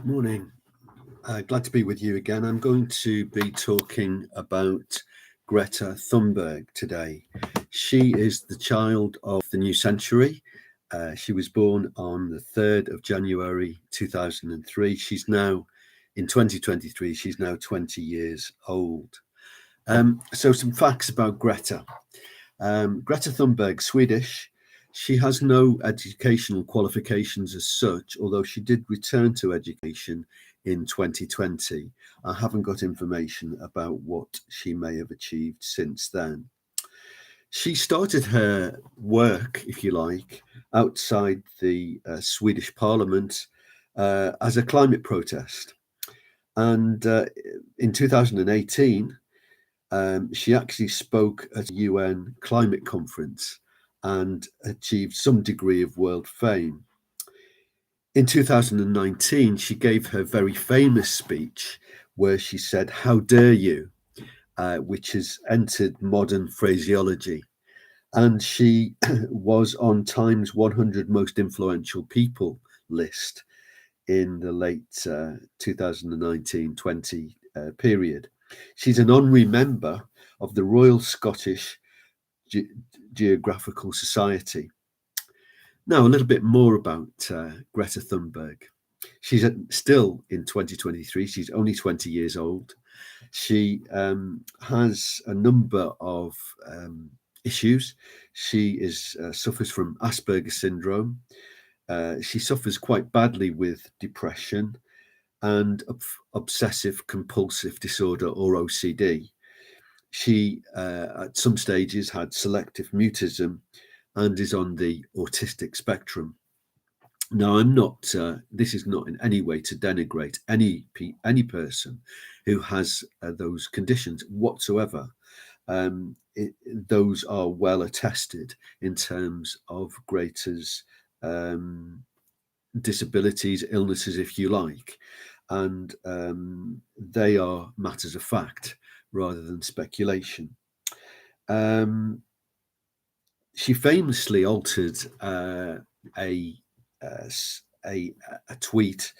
Morning. Glad to be with you again. I'm going to be talking about Greta Thunberg today. She is the child of the new century. She was born on the 3rd of January 2003. She's now, in 2023, she's now 20 years old. So some facts about Greta. Greta Thunberg, Swedish. She has no educational qualifications as such, although she did return to education in 2020. I haven't got information about what she may have achieved since then. She started her work, if you like, outside the Swedish Parliament as a climate protest. And in 2018, she actually spoke at a UN climate conference and achieved some degree of world fame. In 2019, she gave her very famous speech where she said, "How dare you?" Which has entered modern phraseology. And she was on Time's 100 most influential people list in the late 2019-20 period. She's an honorary member of the Royal Scottish Geographical Society. Now, a little bit more about Greta Thunberg. She's still in 2023, she's only 20 years old. She has a number of issues. She suffers from Asperger's syndrome. She suffers quite badly with depression and obsessive compulsive disorder, or OCD. She, at some stages, had selective mutism and is on the autistic spectrum. Now, I'm not. This is not in any way to denigrate any person who has those conditions whatsoever. Those are well attested in terms of Greta's disabilities, illnesses, if you like, and they are matters of fact rather than speculation. She famously altered a tweet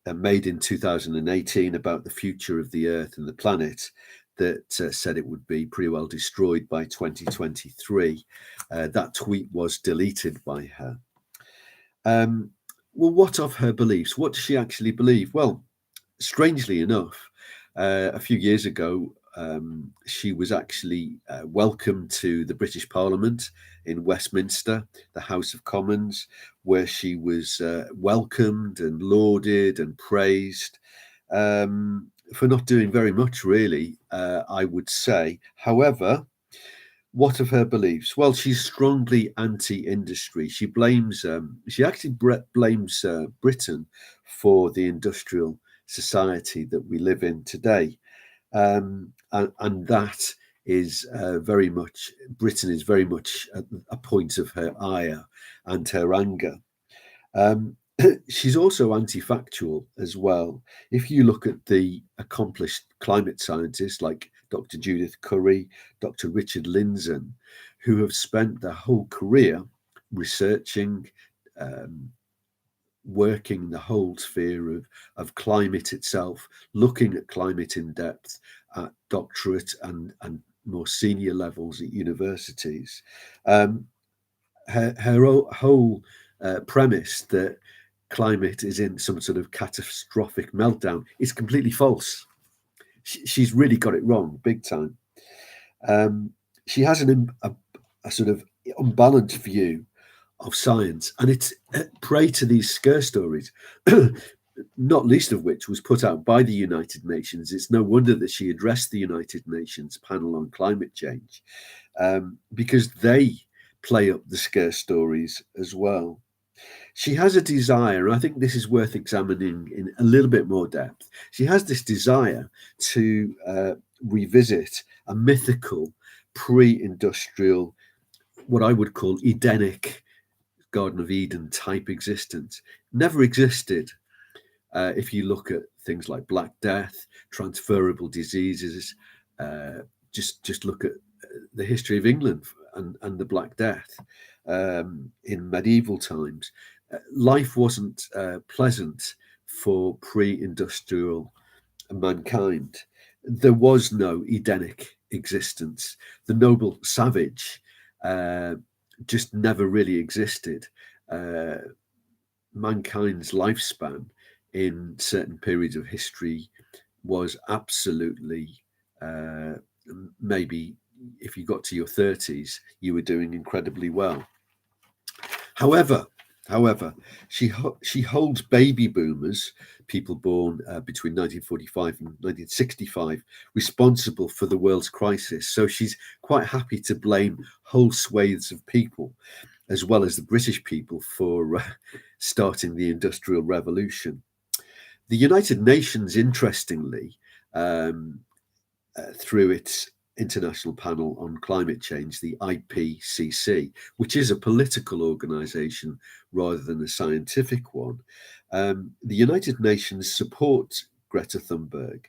made in 2018 about the future of the Earth and the planet that said it would be pretty well destroyed by 2023. That tweet was deleted by her. Well, what of her beliefs? What does she actually believe? Well, strangely enough, a few years ago, she was actually welcomed to the British Parliament in Westminster, the House of Commons, where she was welcomed and lauded and praised for not doing very much, really, I would say. However, what of her beliefs? Well, she's strongly anti-industry. She actually blames Britain for the industrial society that we live in today. And that is very much, Britain is very much a point of her ire and her anger. She's also anti-factual as well. If you look at the accomplished climate scientists like Dr. Judith Curry, Dr. Richard Lindzen, who have spent their whole career researching, working the whole sphere of climate itself, looking at climate in depth at doctorate and more senior levels at universities. Her whole premise that climate is in some sort of catastrophic meltdown is completely false. She's really got it wrong, big time. She has a sort of unbalanced view of science, and it's prey to these scare stories, not least of which was put out by the United Nations. It's no wonder that she addressed the United Nations panel on climate change, because they play up the scare stories as well. She has a desire, and I think this is worth examining in a little bit more depth. She has this desire to revisit a mythical pre-industrial, what I would call Edenic Garden of Eden type existence. Never existed. If you look at things like Black Death, transferable diseases, just look at the history of England and the Black Death in medieval times. Life wasn't pleasant for pre-industrial mankind. There was no Edenic existence. The noble savage just never really existed. Mankind's lifespan in certain periods of history was absolutely, maybe if you got to your 30s, you were doing incredibly well. However, she holds baby boomers, people born between 1945 and 1965, responsible for the world's crisis. So she's quite happy to blame whole swathes of people, as well as the British people, for starting the Industrial Revolution. The United Nations, interestingly, through its International Panel on Climate Change, the IPCC, which is a political organization rather than a scientific one, the United Nations supports Greta Thunberg,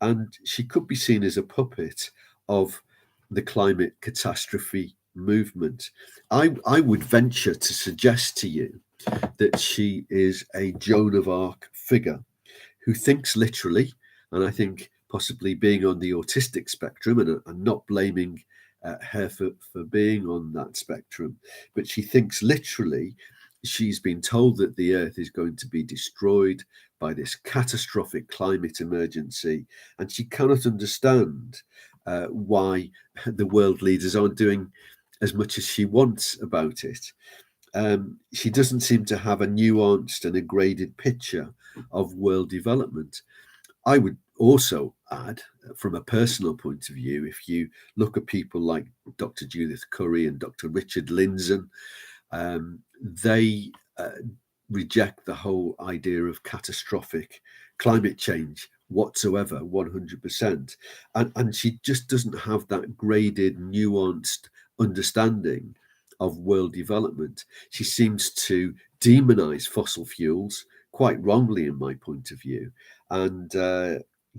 and she could be seen as a puppet of the climate catastrophe movement. I would venture to suggest to you that she is a Joan of Arc figure who thinks literally, and I think possibly being on the autistic spectrum, and I'm not blaming her for being on that spectrum, but she thinks literally. She's been told that the Earth is going to be destroyed by this catastrophic climate emergency, and she cannot understand why the world leaders aren't doing as much as she wants about it. She doesn't seem to have a nuanced and a graded picture of world development. I would also add, from a personal point of view, if you look at people like Dr. Judith Curry and Dr. Richard Lindzen, they reject the whole idea of catastrophic climate change whatsoever, 100%. And she just doesn't have that graded, nuanced understanding of world development. She seems to demonize fossil fuels, quite wrongly in my point of view. And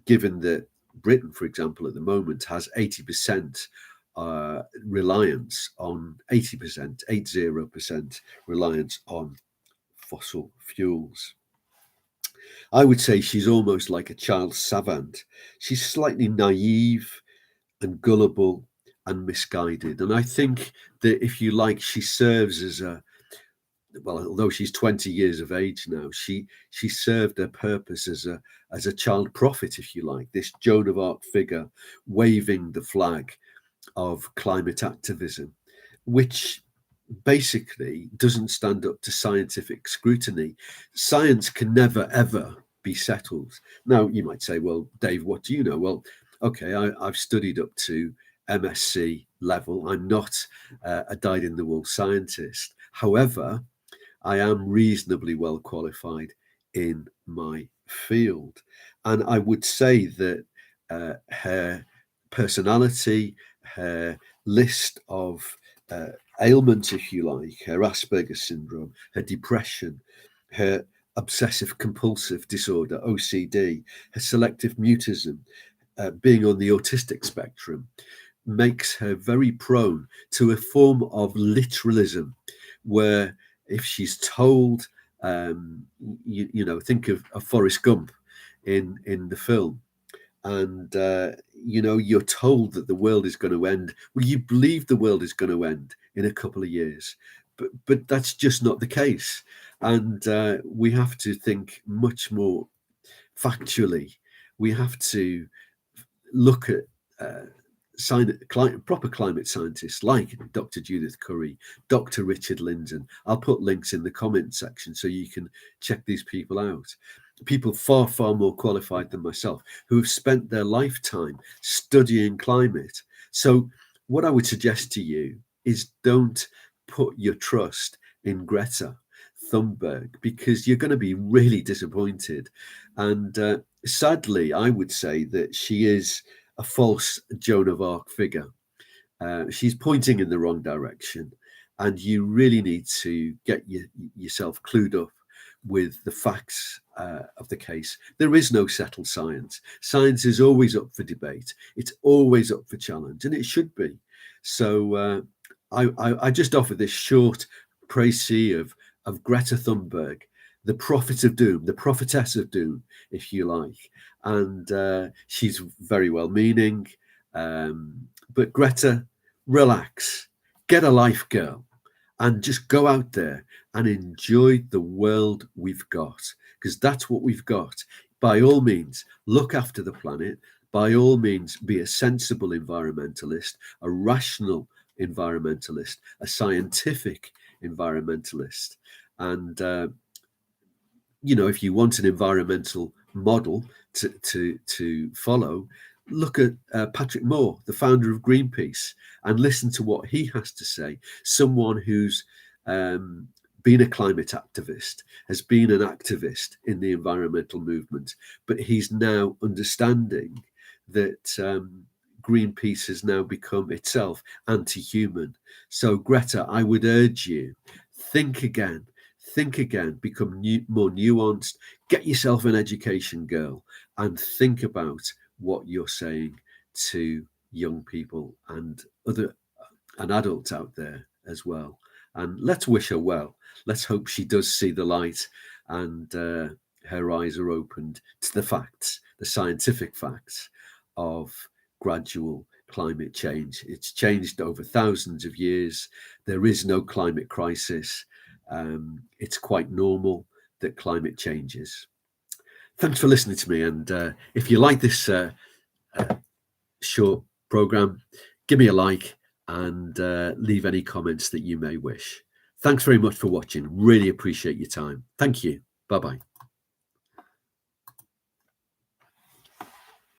given that Britain, for example, at the moment has 80% reliance on 80% reliance on fossil fuels. I would say she's almost like a child savant. She's slightly naive and gullible and misguided. And I think that, if you like, she serves as a, well, although she's 20 years of age now, she served her purpose as a child prophet, if you like, this Joan of Arc figure waving the flag of climate activism, which basically doesn't stand up to scientific scrutiny. Science can never, ever be settled. Now, you might say, well, Dave, what do you know? Well, okay, I've studied up to MSc level. I'm not a dyed-in-the-wool scientist. However, I am reasonably well qualified in my field. And I would say that her personality, her list of ailments, if you like, her Asperger's syndrome, her depression, her obsessive compulsive disorder, OCD, her selective mutism, being on the autistic spectrum, makes her very prone to a form of literalism, where if she's told, you know, think of Forrest Gump in the film, and you know, you're told that the world is going to end. Well, you believe the world is going to end in a couple of years, but that's just not the case. And we have to think much more factually. We have to look at proper climate scientists like Dr. Judith Curry, Dr. Richard Lindzen. I'll put links in the comment section so you can check these people out. People far, far more qualified than myself, who have spent their lifetime studying climate. So what I would suggest to you is, don't put your trust in Greta Thunberg, because you're going to be really disappointed. And sadly, I would say that she is a false Joan of Arc figure. She's pointing in the wrong direction, and you really need to get yourself clued up with the facts of the case. There is no settled science. Science is always up for debate. It's always up for challenge, and it should be. So I just offer this short précis of of Greta Thunberg, the prophet of doom, the prophetess of doom, if you like. And she's very well-meaning. But Greta, relax, get a life, girl, and just go out there and enjoy the world we've got, because that's what we've got. By all means, look after the planet. By all means, be a sensible environmentalist, a rational environmentalist, a scientific environmentalist. And, you know, if you want an environmental model to follow, look at Patrick Moore, the founder of Greenpeace, and listen to what he has to say. Someone who's been a climate activist, has been an activist in the environmental movement, but he's now understanding that Greenpeace has now become itself anti-human. So Greta, I would urge you, think again, become more nuanced, get yourself an education, girl, and think about what you're saying to young people and adults out there as well. And let's wish her well. Let's hope she does see the light and her eyes are opened to the facts, the scientific facts of gradual climate change. It's changed over thousands of years. There is no climate crisis. It's quite normal that climate changes. Thanks for listening to me. And if you like this short program, give me a like and leave any comments that you may wish. Thanks very much for watching. Really appreciate your time. Thank you. Bye-bye.